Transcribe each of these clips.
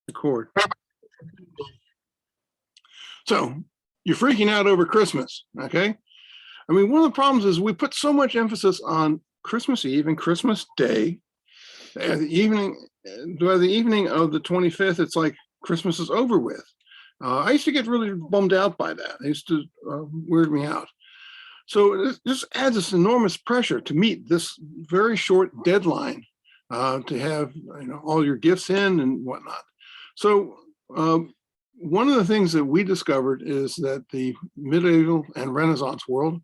Record. So you're freaking out over Christmas, okay? I mean, one of the problems is we put so much emphasis on Christmas Eve and Christmas Day. By the evening of the 25th, it's like Christmas is over with. I used to get really bummed out by that. It used to weird me out. So this adds this enormous pressure to meet this very short deadline to have all your gifts in and whatnot. So one of the things that we discovered is that the medieval and Renaissance world,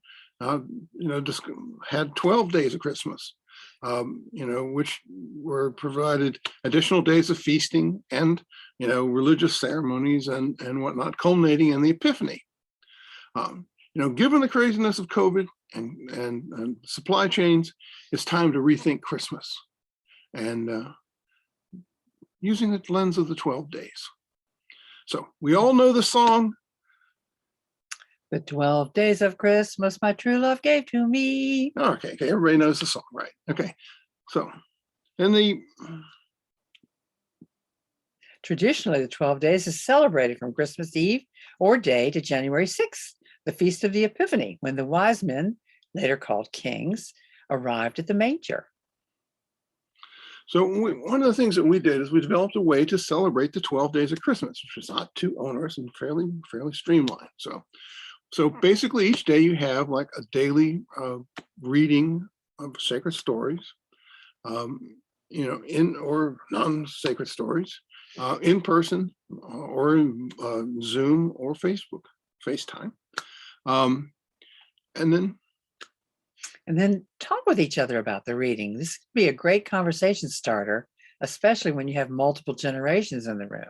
just had 12 days of Christmas, which were provided additional days of feasting and, religious ceremonies and whatnot, culminating in the Epiphany. Given the craziness of COVID and supply chains, it's time to rethink Christmas and using the lens of the 12 days. So we all know the song. The 12 days of Christmas, my true love gave to me. Okay, everybody knows the song, right? Okay, so Traditionally, the 12 days is celebrated from Christmas Eve or day to January 6th, the Feast of the Epiphany, when the wise men, later called kings, arrived at the manger. So one of the things that we did is we developed a way to celebrate the 12 days of Christmas, which is not too onerous and fairly streamlined. So basically each day you have like a daily reading of sacred stories, in or non-sacred stories, in person or in Zoom or FaceTime. And then talk with each other about the reading. This could be a great conversation starter, especially when you have multiple generations in the room.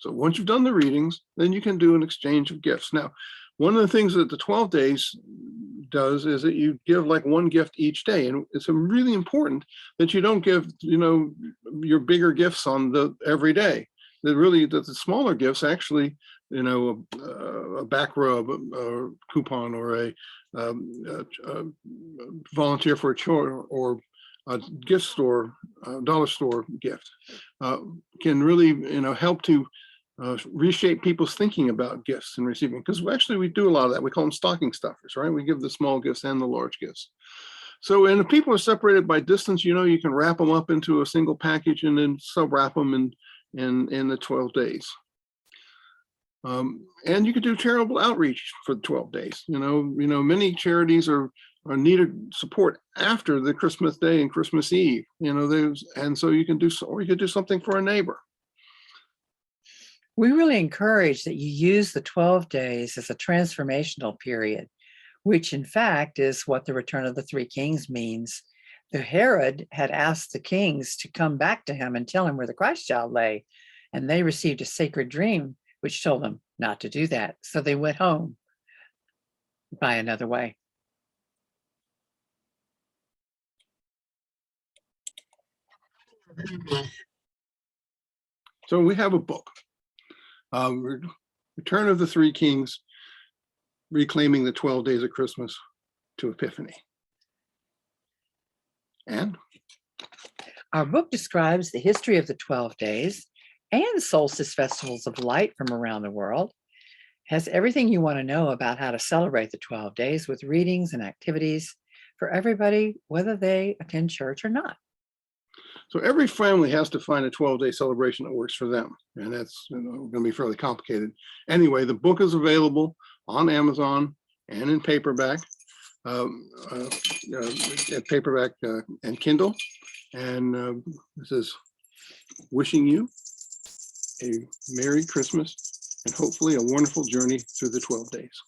So once you've done the readings, then you can do an exchange of gifts. Now, one of the things that the 12 days does is that you give like one gift each day. And it's really important that you don't give, your bigger gifts on every day. That the smaller gifts actually, a back rub, a coupon, or a volunteer for a chore, or a gift store, dollar store gift, can really, help to reshape people's thinking about gifts and receiving. Because actually we do a lot of that. We call them stocking stuffers, right? We give the small gifts and the large gifts. So, and if people are separated by distance, you can wrap them up into a single package and then sub-wrap them in the 12 days. And you could do charitable outreach for the 12 days. Many charities are needed support after the Christmas Day and Christmas Eve. And so you can do something for a neighbor. We really encourage that you use the 12 days as a transformational period, which in fact is what the return of the three kings means. The Herod had asked the kings to come back to him and tell him where the Christ child lay, and they received a sacred dream which told them not to do that. So they went home by another way. So we have a book, Return of the Three Kings, Reclaiming the 12 Days of Christmas to Epiphany. And our book describes the history of the 12 days and solstice festivals of light from around the world. Has everything you want to know about how to celebrate the 12 days with readings and activities for everybody, whether they attend church or not. So every family has to find a 12-day celebration that works for them. And that's going to be fairly complicated. Anyway, the book is available on Amazon and in paperback, paperback and Kindle. And this is wishing you a Merry Christmas and hopefully a wonderful journey through the 12 days.